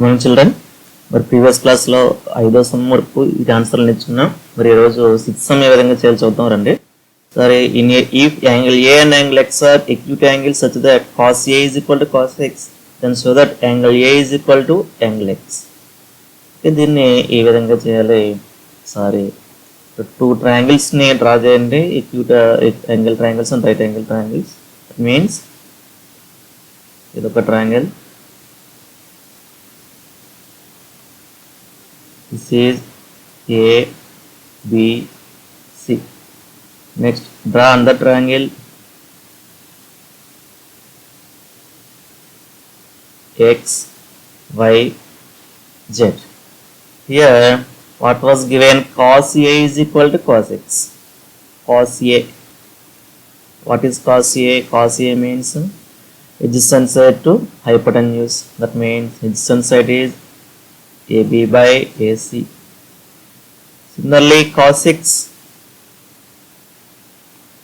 మనం చిల్డ్రన్ మరి ప్రీవియస్ క్లాస్లో 5వ సమ్ వరకు ఇది ఆన్సర్లు నేర్చుకున్నాం. మరి ఈరోజు 6th సమ్ ఏ విధంగా చేయాలి చూద్దాం రండి. సరే, in if angle A and angle X are acute angles such that cos A is equal to cos X, then show that angle A is equal to angle X. దీన్ని ఏ విధంగా చేయాలి? Sorry, 2 ట్రయాంగిల్స్ని draw చేయండి. acute angle triangles and right angle triangles. That means ఇది ఒక triangle. This is A, B, C. Next, draw another triangle X, Y, Z. Here, what was given? Cos A is equal to cos X. Cos A. What is cos A? Cos A means adjacent side to hypotenuse. That means adjacent side is AB by AC. Similarly, cos X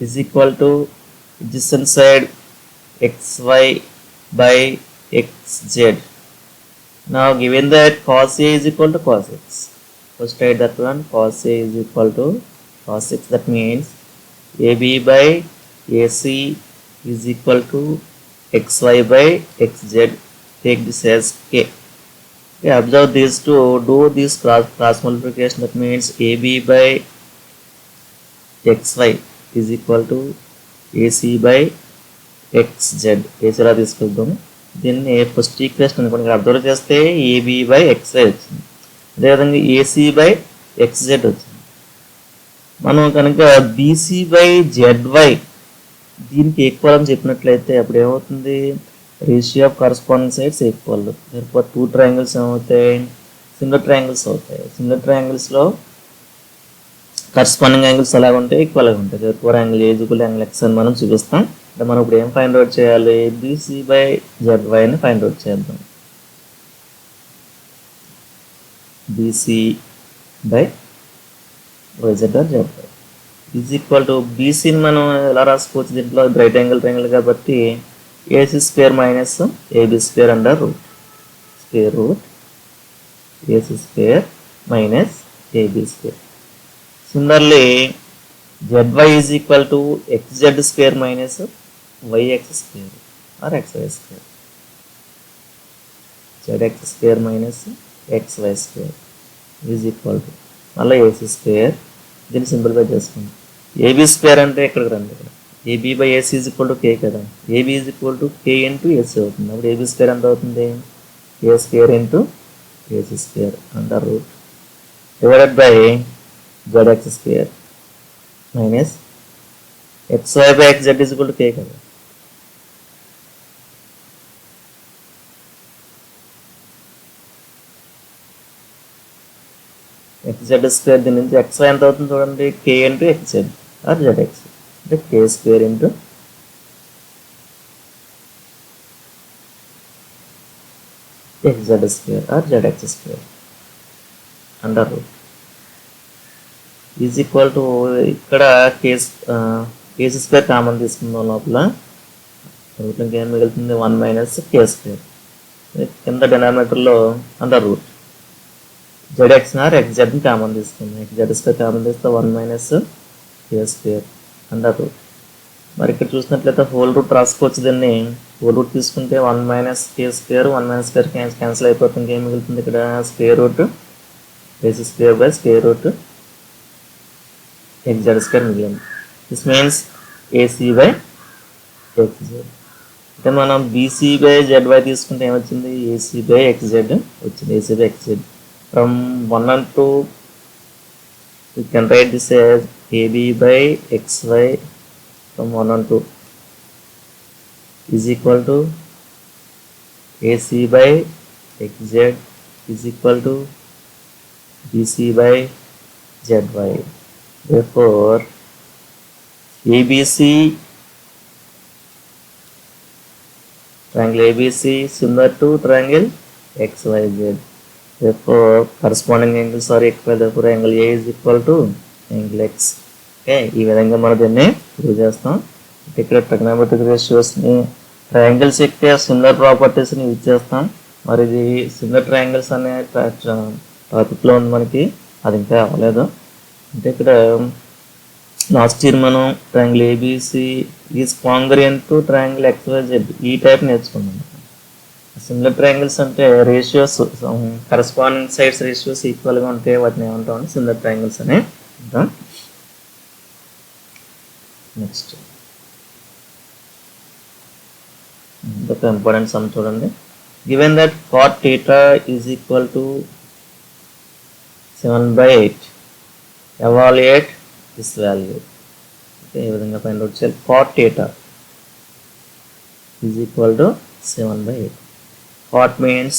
is equal to adjacent side XY by XZ. Now, given that cos A is equal to cos X, first write that one. Cos A is equal to cos X. That means AB by AC is equal to XY by XZ. Take this as K. Okay, observe these two, do this cross multiplication. That means AB by XY is equal to AC by XZ. AC లా తీసుకుందాం. దీన్ని first equation అనుకోండి. ఇక్కడ observe చేస్తే AB by XY వచ్చింది, అదేవిధంగా AC by XZ వచ్చింది. మనం కనుక BC by ZY దీనికి ఈక్వల్ అని చెప్పినట్లయితే అప్పుడు ఏమవుతుంది? Ratio of corresponding sides equal. therefore 2 triangles ఏమవుతాయి? సిమిలర్ ట్రయాంగిల్స్ అవుతాయి. సిమిలర్ ట్రయాంగిల్స్లో కరస్పాండింగ్ యాంగిల్స్ అలాగ ఉంటాయి, ఈక్వల్గా ఉంటాయి. therefore angle A is equal to angle X అని మనం చూపిస్తాం. అంటే మనం ఇప్పుడు ఏం ఫైండ్ అవుట్ చేయాలి? BC by ZY అని ఫైండ్ అవుట్ చేద్దాం. BC by YZ or ZY is equal to బీసీని మనం ఎలా రాసుకోవచ్చు? దీంట్లో రైట్ యాంగిల్ ట్రయాంగిల్ కాబట్టి AC square minus AB square under root. Square root AC square minus AB square. Similarly, ZY is equal to XZ square minus YX square or XY square. ZX square minus XY square is equal to మళ్ళీ AC square. దీన్ని simplify చేసుకుందాం. AB square అంటే ఎక్కడికి రండి? ఇక్కడ AB by AC is equal to K కదా. AB is equal to K into AC అవుతుంది. అప్పుడు AB square ఎంత అవుతుంది? K square into AC square under root divided by ZX square minus XY by XZ is equal to K కదా. XZ square దీని నుంచి XY ఎంత అవుతుంది చూడండి? K into XZ or ZX. అంటే K square into XZ square or ZX square under root is equal to ఇక్కడ KC square common తీసుకుందాం. లోపల రూట్ ఇంకా ఏం మిగులుతుంది? 1 minus K square. కింద డినామినేటర్లో under root ZX or XZ common తీసుకుందాం. XZ square కామన్ తీస్తే 1 minus K square under root. మరి ఇక్కడ చూసినట్లయితే హోల్ రూట్ రాసుకోవచ్చు. దీన్ని హోల్ రూట్ తీసుకుంటే 1 minus K square 1 minus square cancel అయిపోతుంది. ఇంకేం మిగులుతుంది? ఇక్కడ square root AC square by square root XZ square మిగిలింది. This means AC by XZ. అంటే మనం BC by ZY తీసుకుంటే ఏమొచ్చింది? AC by XZ వచ్చింది. AC by XZ. From 1 and 2 you can write this as AB by XY from 1 and 2 is equal to AC by XZ is equal to BC by ZY. Therefore, ABC triangle ABC similar to triangle XYZ. Therefore, corresponding angles are equal. Therefore, angle A is equal to angle X. Okay, ఈ విధంగా మనం దీన్ని prove చేస్తాం. ఇక్కడ trigonometric రేషియోస్ని triangles యొక్క similar ప్రాపర్టీస్ని use చేస్తాం. మరి ఇది సిమిలర్ ట్రయాంగిల్స్ అనే టాపిక్లో ఉంది మనకి, అది ఇంకా అవ్వలేదు. అంటే ఇక్కడ లాస్ట్ ఇయర్ మనం triangle ABC is congruent to triangle XYZ ఈ టైప్ నేర్చుకున్నాం. సిమిలర్ ట్రయాంగిల్స్ అంటే రేషియోస్, కరస్పాండింగ్ సైడ్స్ రేషియోస్ ఈక్వల్గా ఉంటే వాటిని ఏమంటాం, సిమిలర్ ట్రయాంగిల్స్ అని అంటాం. నెక్స్ట్ ఒక ఇంపార్టెంట్ సమ్ చూడండి. Given that cot theta is equal to 7/8, evaluate this value. Okay, ఈ విధంగా ఫైండ్ అవుట్ చేయాలి. cot theta is equal to 7/8. cot means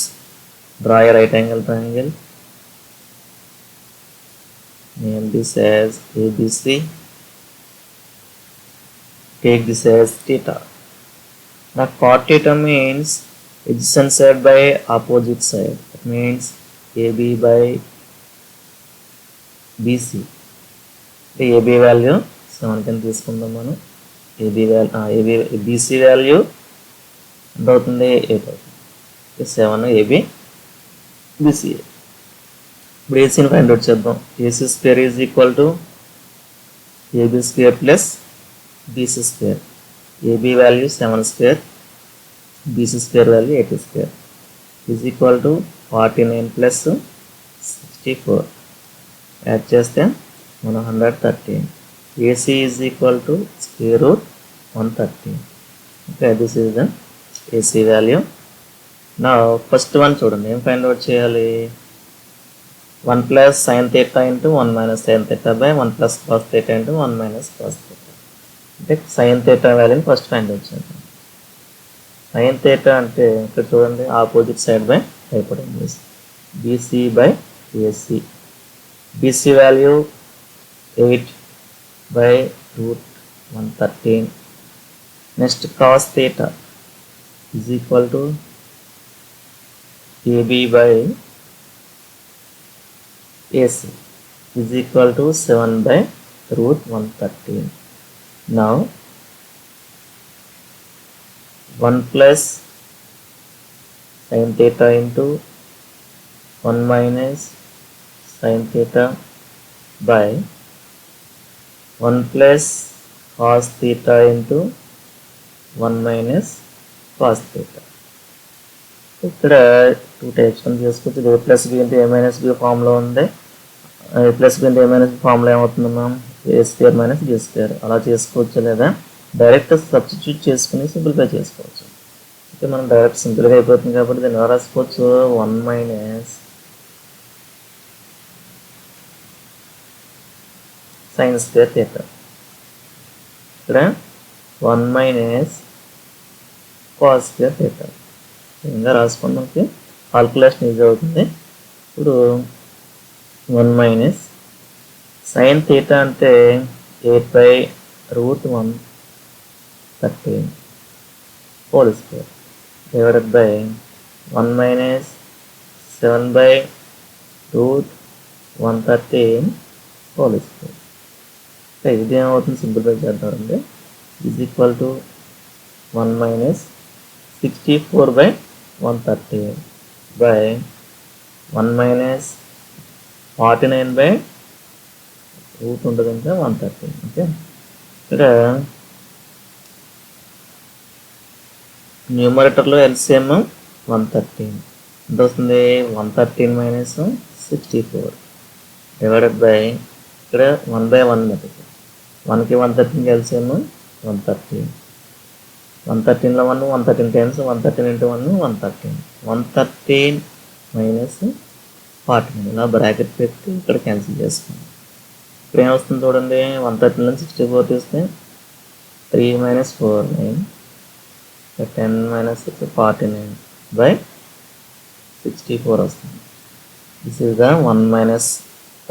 draw a right angle triangle, name this as ABC, take this as theta. Now cot theta means adjacent side by opposite side. It means AB by BC. The AB value 7 కింద తీసుకుందాం మనం. BC value ఎంత అవుతుంది, 8 అవుతుంది. 7 AB BC. ఇప్పుడు ఏసీని find out చేద్దాం. AC square is equal to AB square plus BC square. AB value 7 square, BC square value 8 square is equal to 49 plus 64. Add చేస్తే మనం 113. AC is equal to square root 113. Okay, this is the AC value. నా first one చూడండి, ఏం find out చేయాలి. 1 plus sine theta into 1 minus sine theta by 1 plus cos theta into 1 minus cos theta. అంటే sine theta వాల్యూని first find out చేద్దాం. Sign theta అంటే ఇక్కడ చూడండి, opposite side by hypotenuse, BC by AC. BC value 8 by root 113. Next cos theta is equal to AB by AC is equal to 7 by root 113. Now 1 plus sin theta into 1 minus sin theta by 1 plus cos theta into 1 minus cos theta. ఇక్కడ 2 types అని చేసుకోవచ్చు. A plus B అంటే A minus B ఫామ్లో ఉంది. A plus B అంటే A minus B ఫామ్లో ఏమవుతుంది మనం, A square minus B square అలా చేసుకోవచ్చు, లేదా డైరెక్ట్ సబ్స్టిట్యూట్ చేసుకుని సింప్లిఫై చేసుకోవచ్చు. ఓకే, మనం డైరెక్ట్ సింపుల్గా అయిపోతుంది కాబట్టి దీన్ని ఎలా రాసుకోవచ్చు, 1 మైనస్ సైన్ స్క్వేర్ థీటా. ఇక్కడ 1 మైనస్ కాస్ స్క్వేర్ థీటా ఇంకా రాసుకుని మనకి కాల్కులేషన్ ఈజీ అవుతుంది. ఇప్పుడు 1 మైనస్ సైన్ థీటా అంటే 8 by root 113 whole square divided by 1 minus 7 by root 113 whole square. ఇది ఏమవుతుంది, సింప్లిఫై చేద్దామండి. Is equal to 1 minus 64 by 130 by 1 minus 49 by root ఉంటుంది ఇంకా 130. ఓకే, ఇక్కడ న్యూమరేటర్లో LCM 113 ఎంత వస్తుంది, 113 మైనస్ 64 డివైడెడ్ బై ఇక్కడ 1/1 మెథడ్. 1కి 113కి LCM 113. 113లో 1, 113 times 113 into 1 113. 113 మైనస్ 49 ఇలా బ్రాకెట్ పెట్టి ఇక్కడ క్యాన్సిల్ చేసుకోండి. ఇక్కడ ఏమొస్తుంది చూడండి, 113 నుంచి 64 తీస్తే 3 మైనస్ 4 9, 10 మైనస్ 6 49 బై 64 వస్తుంది. This is the 1 minus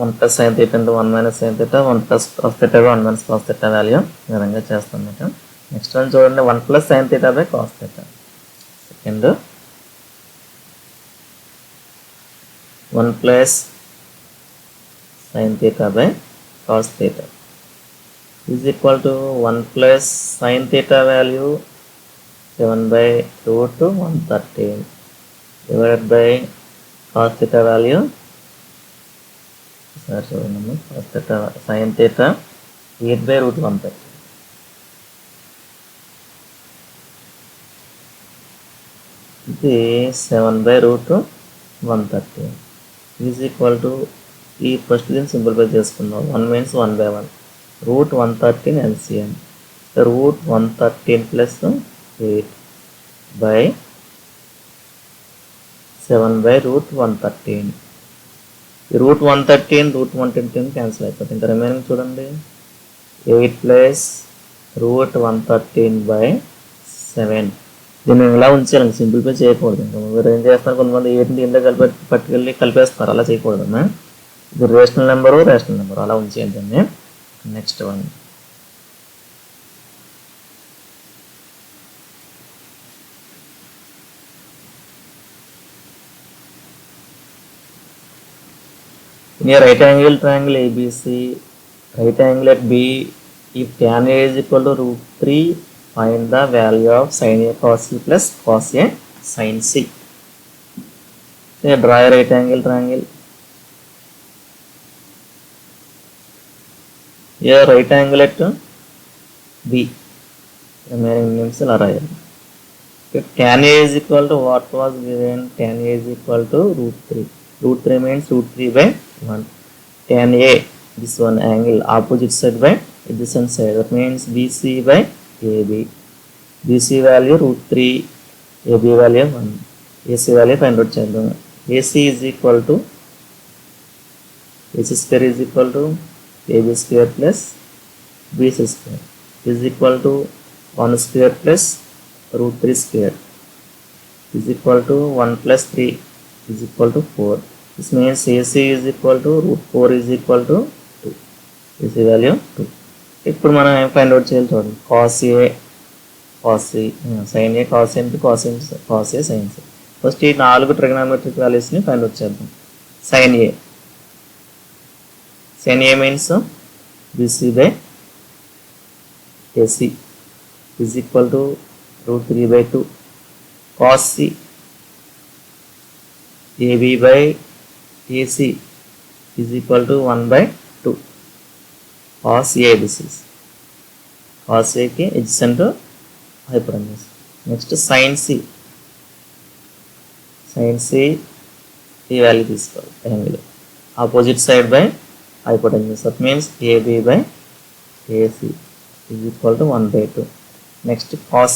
1 plus sine theta into 1 minus sine theta, 1 plus cos theta 1 minus cos theta value ఈ విధంగా చేస్తాం. నెక్స్ట్ వన్ చూడండి, 1 plus sine theta by cos theta. Second 1 plus sine theta by cos theta is equal to 1 plus sine theta value 7 by root 113 divided by cos theta value, sorry చూడండి, cos theta sin theta 8 by root 130. ఇది 7 by root 130 is equal to, ఈ first దీన్ని simplify చేసుకుందాం. 1 means 1 by 1 root 113 LCM, root 113 plus 8 by 7 by root 113. root 113 root 113 cancel అయిపోతుంది. ఇంకా remaining చూడండి, 8 plus root 113 by 7. దీన్ని ఇలా ఉంచాలి, సింప్లిఫై చేయకూడదు. ఇంకా మీరు ఏం చేస్తారు, కొంతమంది 8ని ఇంట్లో పట్టుకెళ్ళి కలిపేస్తారు, అలా చేయకూడదు. ఇది రేషనల్ నెంబరు అలా ఉంచేయండి దాన్ని. Next one, in a right angle triangle ABC, right angle at B, if tan A is equal to root 3, find the value of sin A cos C plus cos A sin C. So draw a right angle triangle. Here right angle at B, remaining names are right. If tan A is equal to what was given, tan A is equal to root 3. Root 3 means root 3 by 1. Tan A, this one angle opposite side by adjacent side, that means BC by AB. BC value root 3, AB value 1. AC value find out చేద్దాం. AC is equal to, AC square is equal to AB square plus BC square is equal to 1 square plus root 3 square is equal to 1 plus 3 is equal to 4. This means AC is equal to root 4 is equal to 2. AC value 2. ఇప్పుడు మనం ఏం find out చేయాలి చూడండి, cos A cos C, sin A cos A into cos A sin C. First ఈ 4 trigonometric వాల్యూస్ని find out చేద్దాం. sin A means BC by AC is equal to root 3 by 2. cos C, AB by AC is equal to 1 by 2. cos A, this is cos A ki adjacent hypotenuse. Next sin C, ఈ value తీసుకోవాలి, angle opposite side by hypotenuse, that means AB by AC is equal to 1 by 2. Next cos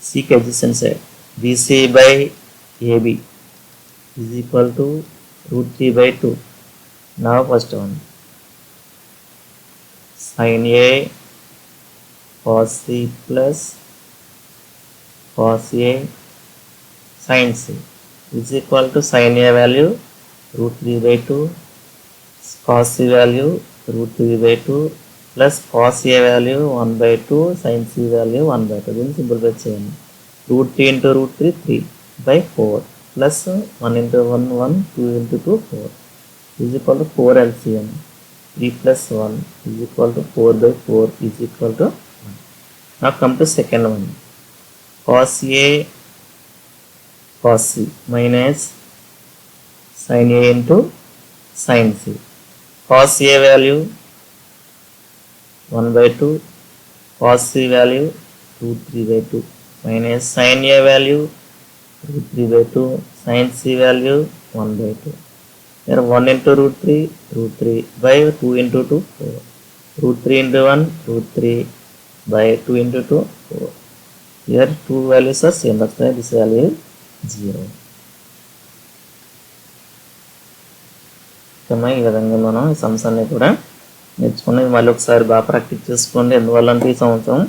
C ki adjacent side, BC by AB is equal to root 3 by 2. Now first one, sin A cos C plus cos A sin C is equal to sin A value root 3 by 2, cos C value root 3 by 2 plus cos A value 1 by 2, sin C value 1 by 2. దీన్ని simplify చేయండి. root 3 into root 3 3 by 4 plus 1 into 1 1, 2 into 2 4 is equal to 4 LCM. 3 plus 1 is equal to 4 by 4 is equal to 1. Now come to second one, cos A cos C minus sin A into sin C. cos A value 1 by 2, cos C value root 3 by 2 minus sin A value root 3 by 2, sin C value 1 by 2. Here 1 into root 3 by 2 into 2 4. Root 3 into 1 root 3 by 2 into 2 4. Here two values are same, that's why this value is 0. ఈ విధంగా మనం ఈ sums అన్ని కూడా నేర్చుకుని మళ్ళీ ఒకసారి బాగా ప్రాక్టీస్ చేసుకోండి. ఎందువల్ల అంటే ఈ సంవత్సరం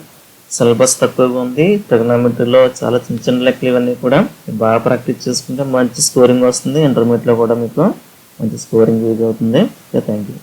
సిలబస్ తక్కువగా ఉంది, ట్రిగనోమెట్రీలో చాలా చిన్న చిన్న లెక్కలు ఇవన్నీ కూడా బాగా ప్రాక్టీస్ చేసుకుంటే మంచి స్కోరింగ్ వస్తుంది. ఇంటర్మీడియట్లో కూడా మీకు మంచి స్కోరింగ్ యూజ్ అవుతుంది. Thank you.